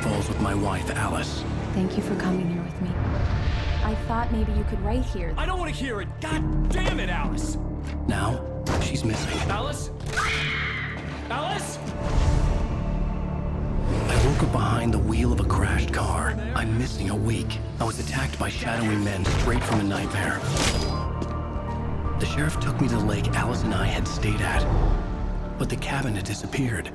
falls with my wife, Alice. Thank you for coming here with me. I thought maybe you could write here. I don't want to hear it! God damn it, Alice! Now, she's missing. Alice? Alice? I woke up behind the wheel of a crashed car. I'm missing a week. I was attacked by shadowy men straight from a nightmare. The sheriff took me to the lake Alice and I had stayed at, but the cabin had disappeared.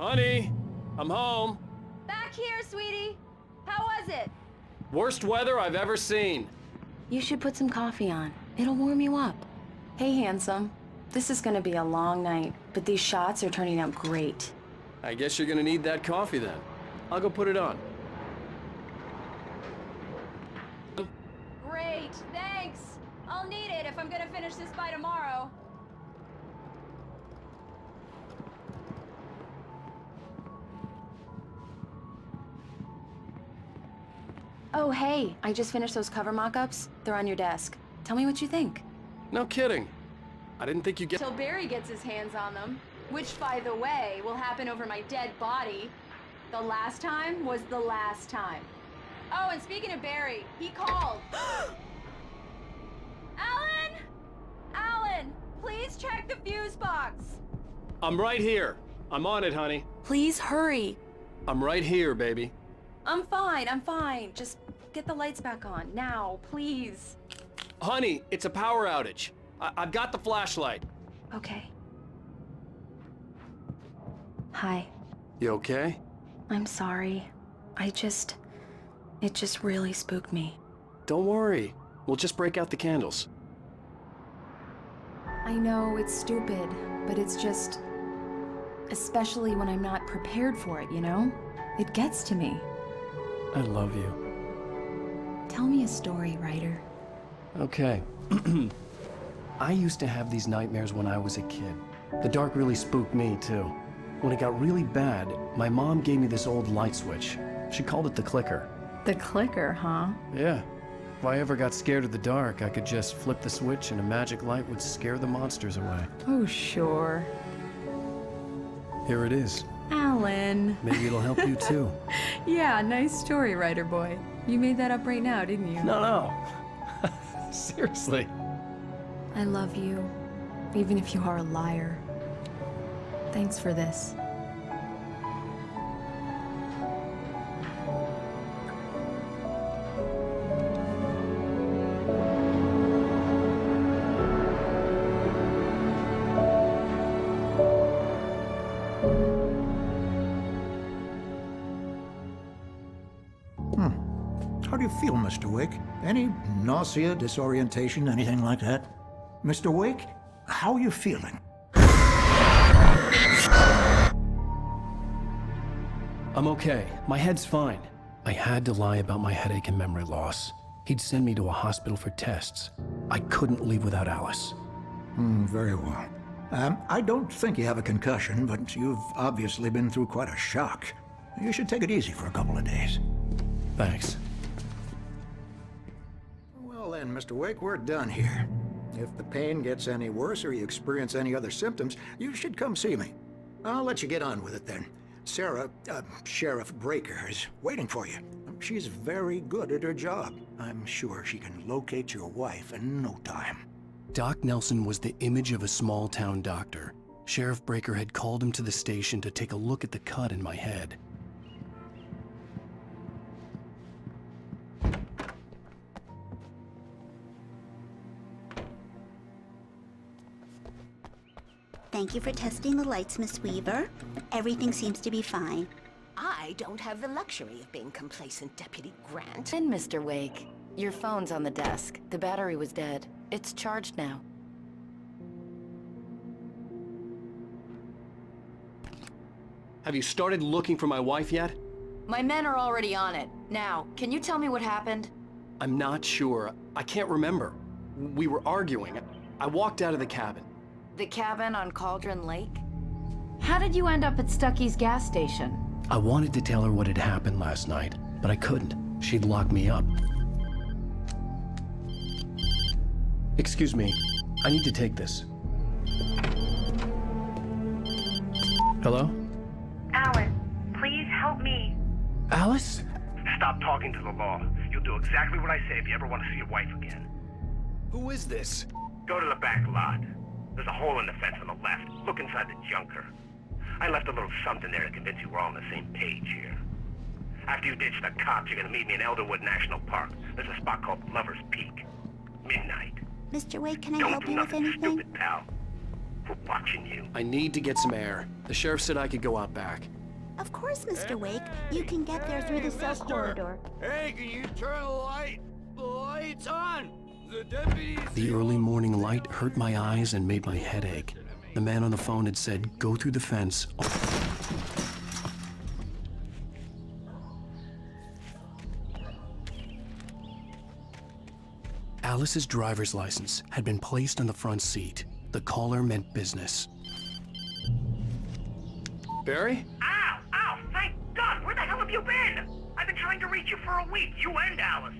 Honey, I'm home. Back here, sweetie. How was it? Worst weather I've ever seen. You should put some coffee on. It'll warm you up. Hey, handsome. This is gonna be a long night, but these shots are turning out great. I guess you're gonna need that coffee then. I'll go put it on. Great, thanks. I'll need it if I'm gonna finish this by tomorrow. Oh, hey, I just finished those cover mock-ups. They're on your desk. Tell me what you think. No kidding. I didn't think you'd get— Till Barry gets his hands on them. Which, by the way, will happen over my dead body. The last time was the last time. Oh, and speaking of Barry, he called. Alan! Alan, please check the fuse box. I'm right here. I'm on it, honey. Please hurry. I'm right here, baby. I'm fine. Just get the lights back on, now, please. Honey, it's a power outage. I've got the flashlight. Okay. Hi. You okay? I'm sorry. It just really spooked me. Don't worry. We'll just break out the candles. I know it's stupid, but it's just... especially when I'm not prepared for it, you know? It gets to me. I love you. Tell me a story, writer. Okay. I used to have these nightmares when I was a kid. The dark really spooked me, too. When it got really bad, my mom gave me this old light switch. She called it the clicker. The clicker, huh? Yeah. If I ever got scared of the dark, I could just flip the switch and a magic light would scare the monsters away. Oh, sure. Here it is. Alan. Maybe it'll help you, too. Yeah, nice story, writer boy. You made that up right now, didn't you? No. Seriously. I love you, even if you are a liar. Thanks for this. How do you feel, Mr. Wake? Any nausea, disorientation, anything like that? Mr. Wake, how are you feeling? I'm okay. My head's fine. I had to lie about my headache and memory loss. He'd send me to a hospital for tests. I couldn't leave without Alice. Very well. I don't think you have a concussion, but you've obviously been through quite a shock. You should take it easy for a couple of days. Thanks. Well then, Mr. Wake, we're done here. If the pain gets any worse or you experience any other symptoms, you should come see me. I'll let you get on with it then. Sarah, Sheriff Breaker, is waiting for you. She's very good at her job. I'm sure she can locate your wife in no time. Doc Nelson was the image of a small-town doctor. Sheriff Breaker had called him to the station to take a look at the cut in my head. Thank you for testing the lights, Miss Weaver. Everything seems to be fine. I don't have the luxury of being complacent, Deputy Grant. And Mr. Wake, your phone's on the desk. The battery was dead. It's charged now. Have you started looking for my wife yet? My men are already on it. Now, can you tell me what happened? I'm not sure. I can't remember. We were arguing. I walked out of the cabin. The cabin on Cauldron Lake? How did you end up at Stucky's gas station? I wanted to tell her what had happened last night, but I couldn't. She'd lock me up. Excuse me, I need to take this. Hello? Alice, please help me. Alice? Stop talking to the law. You'll do exactly what I say if you ever want to see your wife again. Who is this? Go to the back lot. There's a hole in the fence on the left. Look inside the junker. I left a little something there to convince you we're all on the same page here. After you ditch the cops, you're gonna meet me in Elderwood National Park. There's a spot called Lover's Peak. Midnight. Mr. Wake, can I Don't help do you with nothing anything? stupid, pal. We're watching you. I need to get some air. The sheriff said I could go out back. Of course, Mr. Wake. You can get there through the cell corridor. Hey, can you turn the light? The light's on! The deputies... The early morning light hurt my eyes and made my head ache. The man on the phone had said, go through the fence. Alice's driver's license had been placed on the front seat. The caller meant business. Barry? Ow! Ow! Thank God! Where the hell have you been? I've been trying to reach you for a week, you and Alice.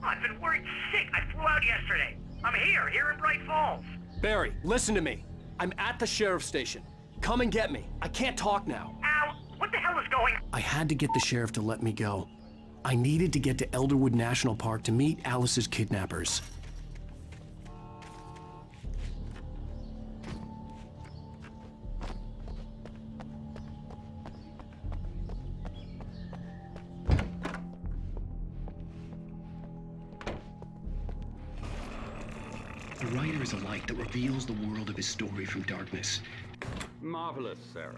Oh, I've been worried sick. I flew out yesterday. I'm here in Bright Falls. Barry, listen to me. I'm at the sheriff's station. Come and get me. I can't talk now. Ow! What the hell is going on? I had to get the sheriff to let me go. I needed to get to Elderwood National Park to meet Alice's kidnappers. The writer is a light that reveals the world of his story from darkness. Marvelous, Sarah.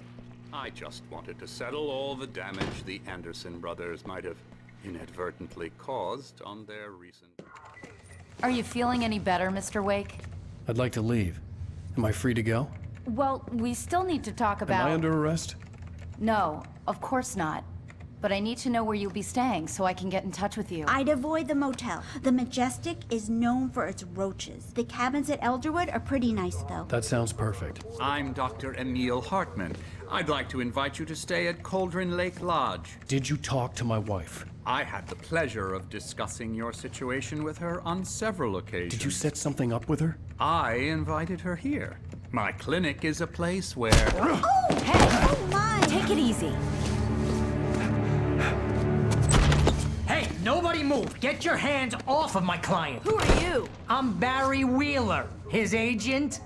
I just wanted to settle all the damage the Anderson brothers might have inadvertently caused on their recent... Are you feeling any better, Mr. Wake? I'd like to leave. Am I free to go? Well, we still need to talk about... Am I under arrest? No, of course not. But I need to know where you'll be staying so I can get in touch with you. I'd avoid the motel. The Majestic is known for its roaches. The cabins at Elderwood are pretty nice, though. That sounds perfect. I'm Dr. Emil Hartman. I'd like to invite you to stay at Cauldron Lake Lodge. Did you talk to my wife? I had the pleasure of discussing your situation with her on several occasions. Did you set something up with her? I invited her here. My clinic is a place where... Oh! Hey! Oh, my! Take it easy. Hey, nobody move! Get your hands off of my client! Who are you? I'm Barry Wheeler, his agent.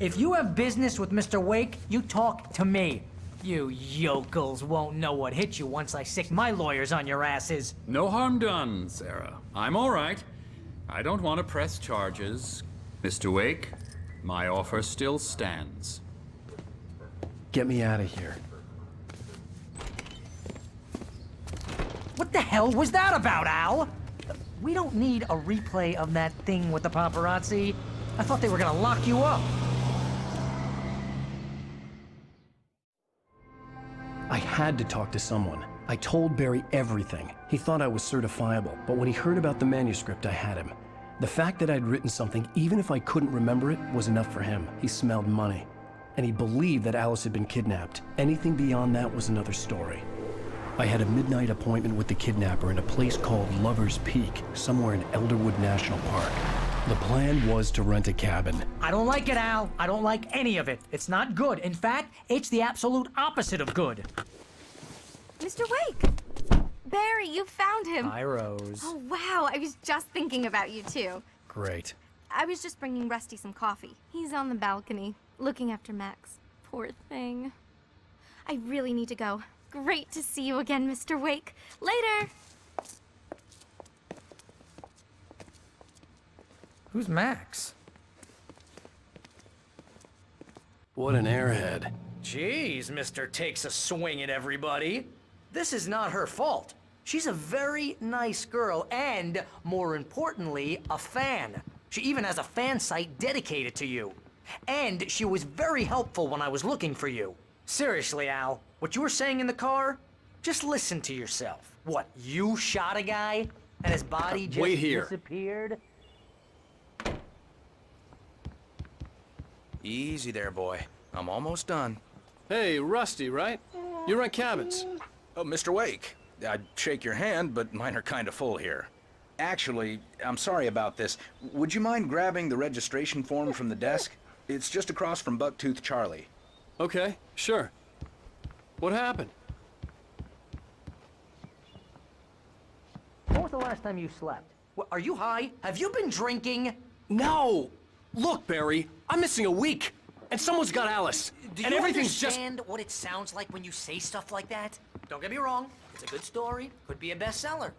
If you have business with Mr. Wake, you talk to me. You yokels won't know what hit you once I sick my lawyers on your asses. No harm done, Sarah. I'm all right. I don't want to press charges. Mr. Wake, my offer still stands. Get me out of here. What the hell was that about, Al? We don't need a replay of that thing with the paparazzi. I thought they were gonna lock you up. I had to talk to someone. I told Barry everything. He thought I was certifiable, but when he heard about the manuscript, I had him. The fact that I'd written something, even if I couldn't remember it, was enough for him. He smelled money. And he believed that Alice had been kidnapped. Anything beyond that was another story. I had a midnight appointment with the kidnapper in a place called Lover's Peak, somewhere in Elderwood National Park. The plan was to rent a cabin. I don't like it, Al. I don't like any of it. It's not good. In fact, it's the absolute opposite of good. Mr. Wake! Barry, you found him! Hi, Rose. Oh, wow. I was just thinking about you, too. Great. I was just bringing Rusty some coffee. He's on the balcony, looking after Max. Poor thing. I really need to go. Great to see you again, Mr. Wake. Later! Who's Max? What an airhead. Jeez, Mr. Takes a swing at everybody. This is not her fault. She's a very nice girl and, more importantly, a fan. She even has a fan site dedicated to you. And she was very helpful when I was looking for you. Seriously, Al, what you were saying in the car? Just listen to yourself. What, you shot a guy and his body just Wait here. disappeared? Easy there, boy. I'm almost done. Hey, Rusty, right? You rent cabins. Oh, Mr. Wake. I'd shake your hand, but mine are kind of full here. Actually, I'm sorry about this. Would you mind grabbing the registration form from the desk? It's just across from Bucktooth Charlie. Okay, sure. What happened? When was the last time you slept? What, are you high? Have you been drinking? No! Look, Barry, I'm missing a week, and someone's got Alice. Do and you everything's understand what it sounds like when you say stuff like that? Don't get me wrong, it's a good story, could be a bestseller.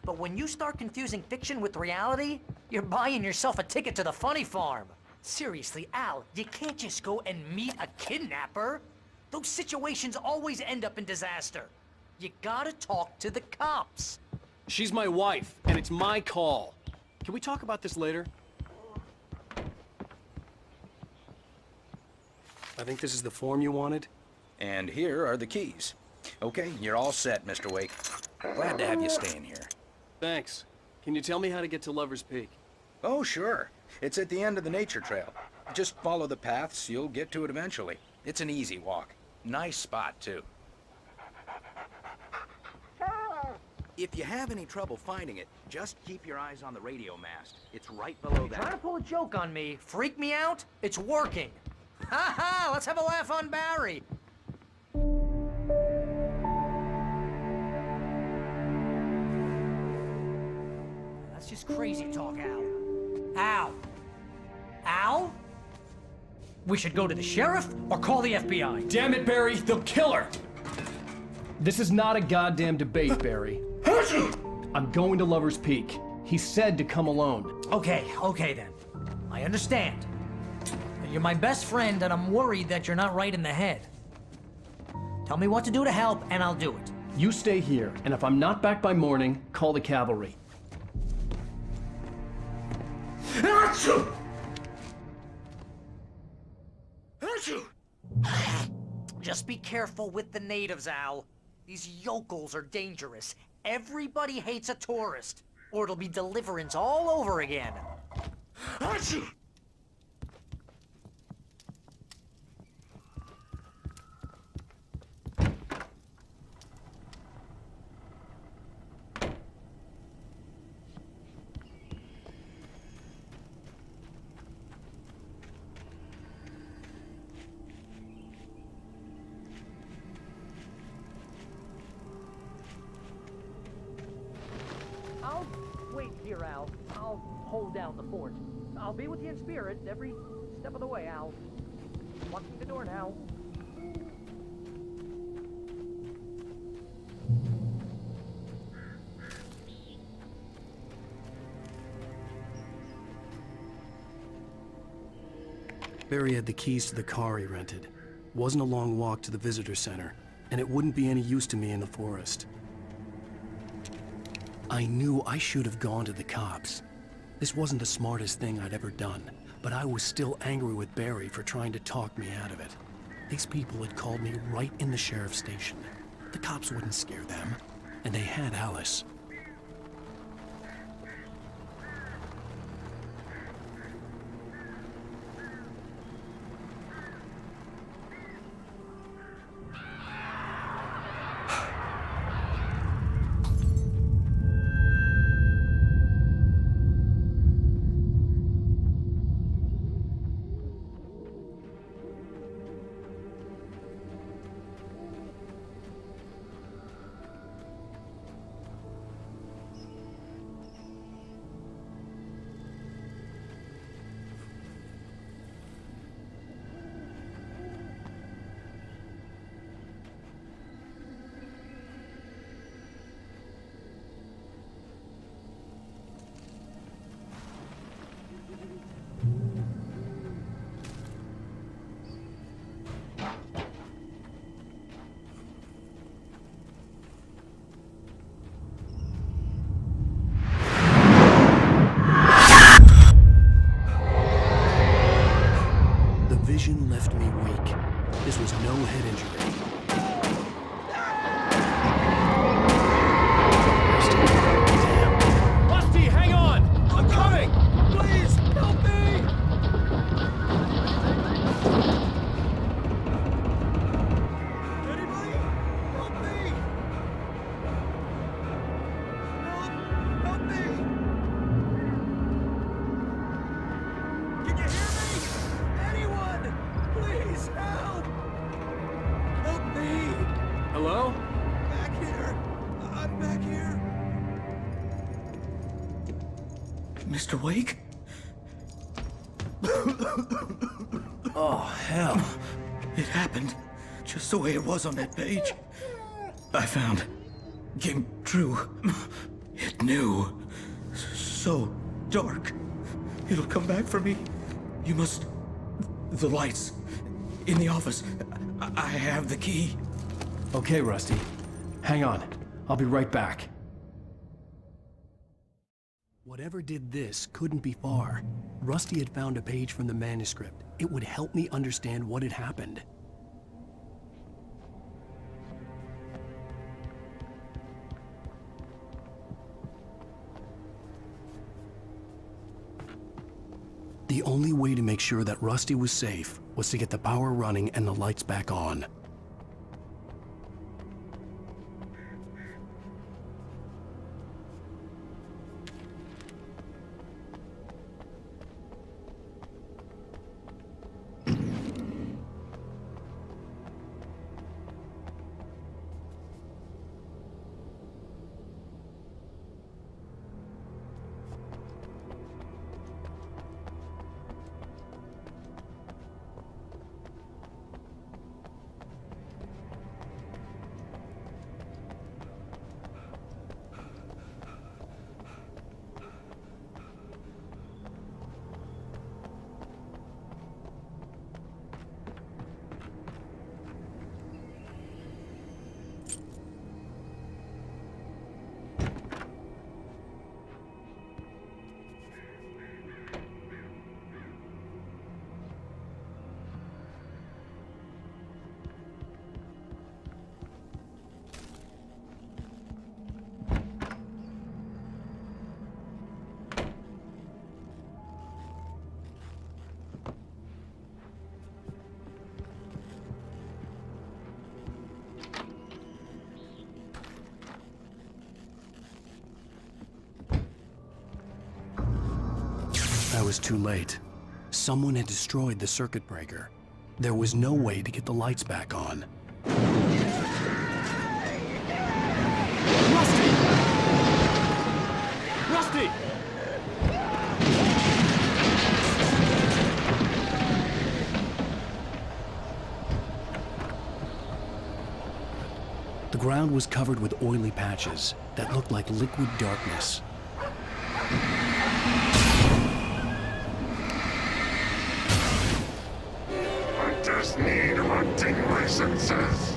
But when you start confusing fiction with reality, you're buying yourself a ticket to the funny farm. Seriously, Al, you can't just go and meet a kidnapper. Those situations always end up in disaster. You gotta talk to the cops. She's my wife, and it's my call. Can we talk about this later? I think this is the form you wanted. And here are the keys. Okay, you're all set, Mr. Wake. Glad to have you staying here. Thanks. Can you tell me how to get to Lover's Peak? Oh, sure. It's at the end of the nature trail. Just follow the paths, you'll get to it eventually. It's an easy walk. Nice spot, too. If you have any trouble finding it, just keep your eyes on the radio mast. It's right below that. Trying to pull a joke on me? Freak me out? It's working. Ha ha! Let's have a laugh on Barry. That's just crazy talk, Al. Al? Al? We should go to the sheriff or call the FBI. Damn it, Barry, they'll kill her! This is not a goddamn debate, Barry. I'm going to Lover's Peak. He said to come alone. Okay then. I understand. You're my best friend, and I'm worried that you're not right in the head. Tell me what to do to help, and I'll do it. You stay here, and if I'm not back by morning, call the cavalry. Just be careful with the natives, Al. These yokels are dangerous. Everybody hates a tourist, or it'll be Deliverance all over again. I'll wait here, Al. I'll hold down the fort. I'll be with you in spirit every step of the way, Al. Locking the door now. Barry had the keys to the car he rented. Wasn't a long walk to the visitor center, and it wouldn't be any use to me in the forest. I knew I should have gone to the cops. This wasn't the smartest thing I'd ever done, but I was still angry with Barry for trying to talk me out of it. These people had called me right in the sheriff's station. The cops wouldn't scare them, and they had Alice. Vision left me weak. This was no head injury. Rusty, hang on! I'm coming! Please, Mr. Wake? Oh, hell. It happened just the way it was on that page. I found. Came true. It knew. So dark. It'll come back for me. You must... The lights. In the office. I have the key. Okay, Rusty. Hang on. I'll be right back. Whatever did this couldn't be far. Rusty had found a page from the manuscript. It would help me understand what had happened. The only way to make sure that Rusty was safe was to get the power running and the lights back on. I was too late. Someone had destroyed the circuit breaker. There was no way to get the lights back on. Rusty! Rusty! The ground was covered with oily patches that looked like liquid darkness. I just need hunting licenses.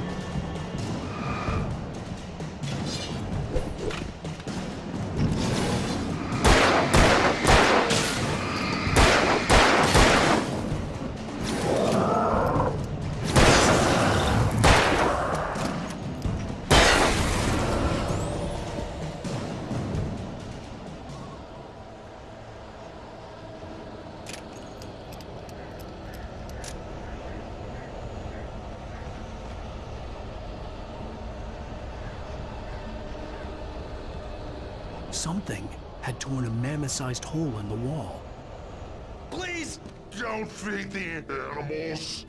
Something had torn a mammoth-sized hole in the wall. Please don't feed the animals.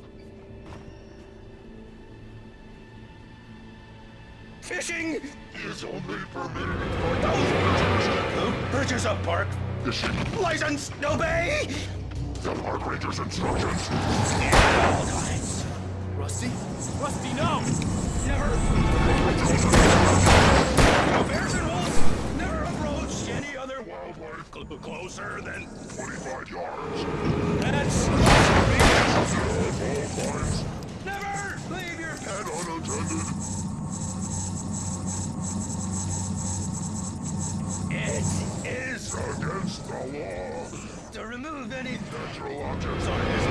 Fishing is only permitted for those Bridges up, Park. fishing. License, obey! The park ranger's instructions. At all times. Rusty? Rusty, no! Never. No bears and wolves. Never approach any other wildlife closer than 25 yards. That's All times. never leave your And unattended. It is Against the law. to remove any Natural objects on this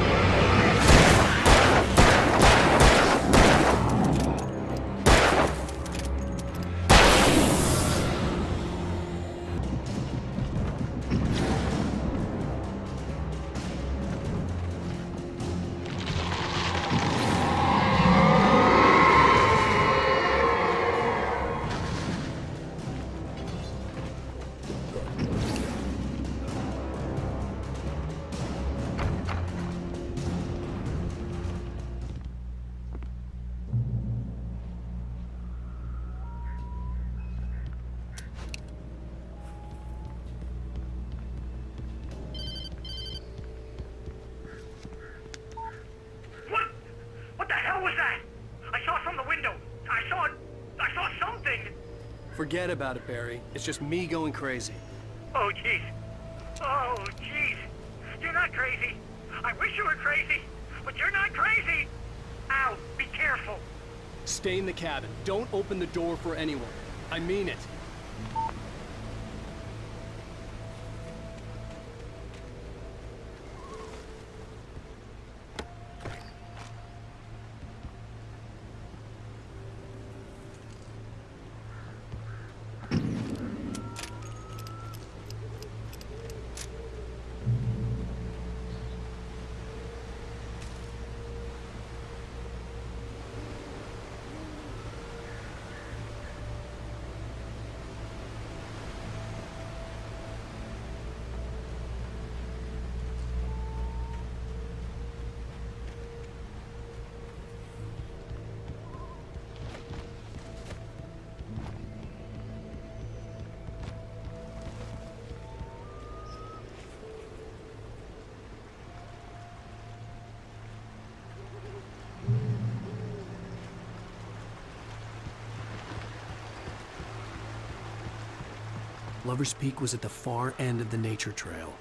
Forget about it, Barry. It's just me going crazy. Oh, jeez. Oh, jeez. You're not crazy. I wish you were crazy, but you're not crazy. Ow, be careful. Stay in the cabin. Don't open the door for anyone. I mean it. Lover's Peak was at the far end of the nature trail.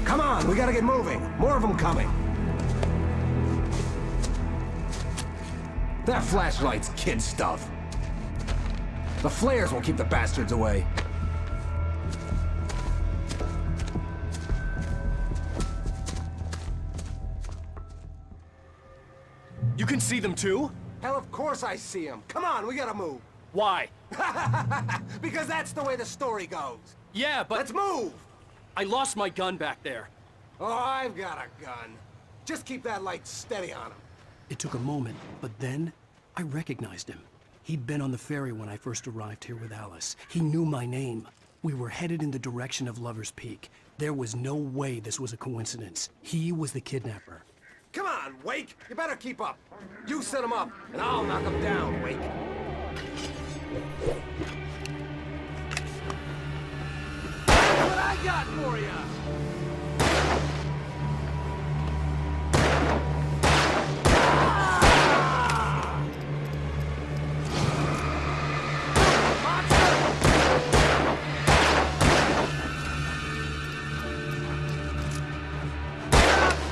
Come on, we gotta get moving. More of them coming. That flashlight's kid stuff. The flares will keep the bastards away. You can see them too? Hell, of course I see them. Come on, we gotta move. Why? Because that's the way the story goes. Yeah, but... Let's move! I lost my gun back there. Oh, I've got a gun. Just keep that light steady on him. It took a moment, but then I recognized him. He'd been on the ferry when I first arrived here with Alice. He knew my name. We were headed in the direction of Lover's Peak. There was no way this was a coincidence. He was the kidnapper. Come on, Wake! You better keep up. You set him up, and I'll knock him down, Wake. What I got for you?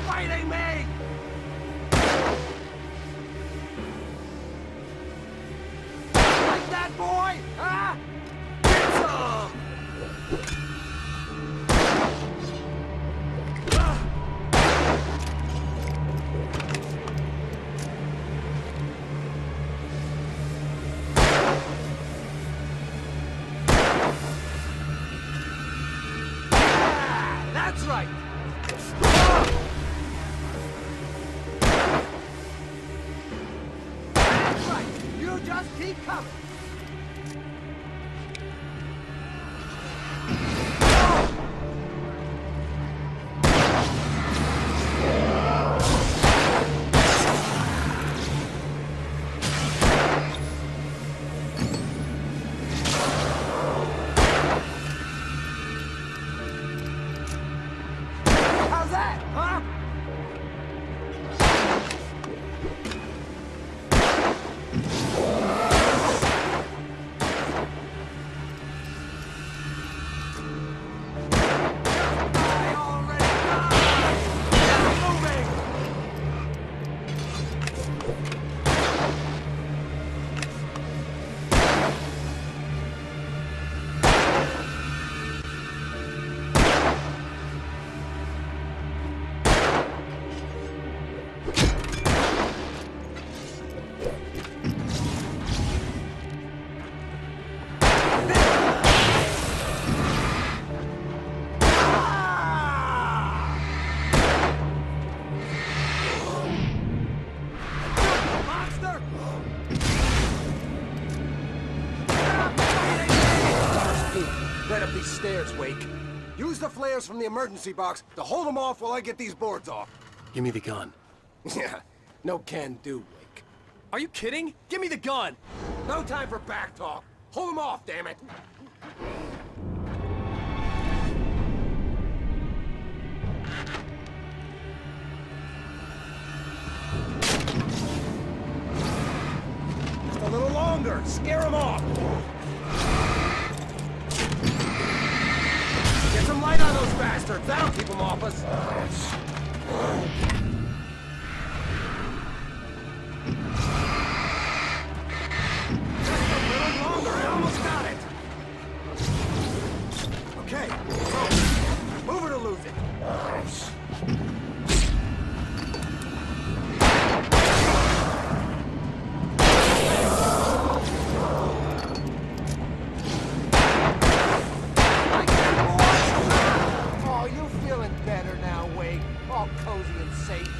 Fighting me! Like that, boy? Huh? Get some! That's right! That's right! You just keep coming! How's that, huh? I already died! Get moving! Monster! Right up these stairs, Wake. Use the flares from the emergency box to hold them off while I get these boards off. Give me the gun. Yeah, no can do, Wake. Are you kidding? Give me the gun! No time for back talk. Hold them off, damn it. Just a little longer. Scare them off. Get some light on those bastards. That'll keep them off us. Just a little longer. I almost got it. Okay. So, move it or lose it. Oh, you feeling better now, Wake? All cozy and safe.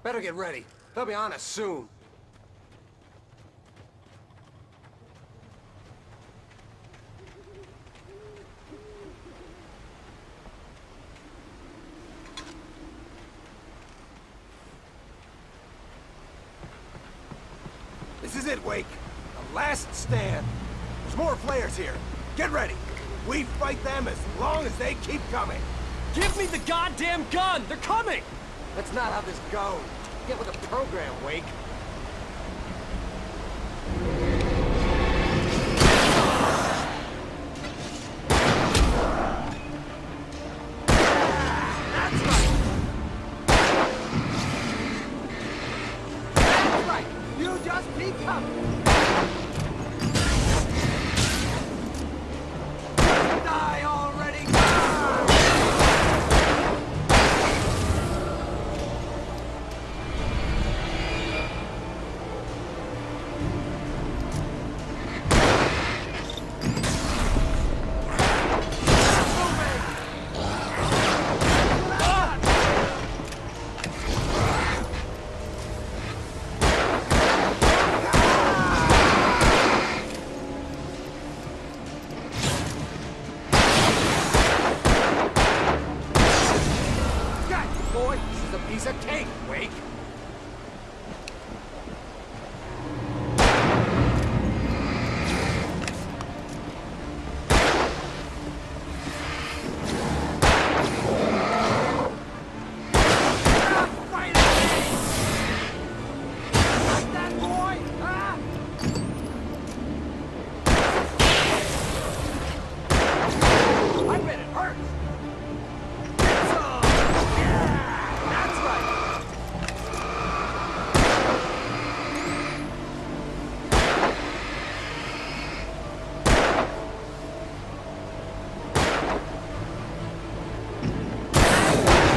Better get ready. They'll be on us soon. This is it, Wake. The last stand. There's more flares here. Get ready. We fight them as long as they keep coming. Give me the goddamn gun! They're coming! That's not how this goes. Get with the program, Wake. That's right. You just keep coming. Die already. Boy, this is a piece of cake, Wake. Like that, boy? Huh? I bet it hurts. That's right.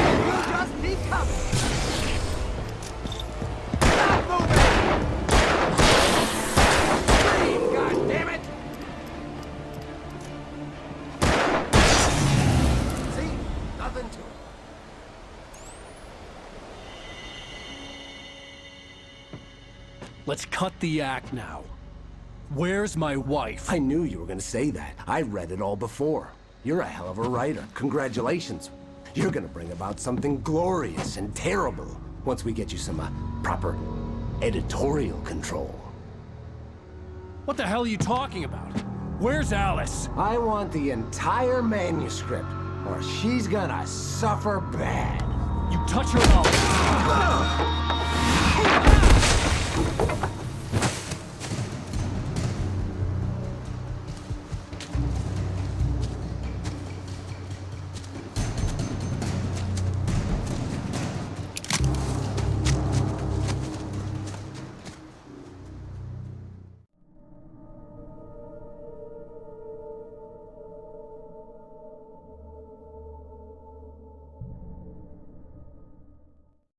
You just keep coming. Stop moving. Breathe, goddammit. See? Nothing to it. Let's cut the act now. Where's my wife? I knew you were gonna say that. I read it all before. You're a hell of a writer. Congratulations. You're gonna bring about something glorious and terrible once we get you some proper editorial control. What the hell are you talking about? Where's Alice? I want the entire manuscript, or she's gonna suffer bad. You touch her, I'll...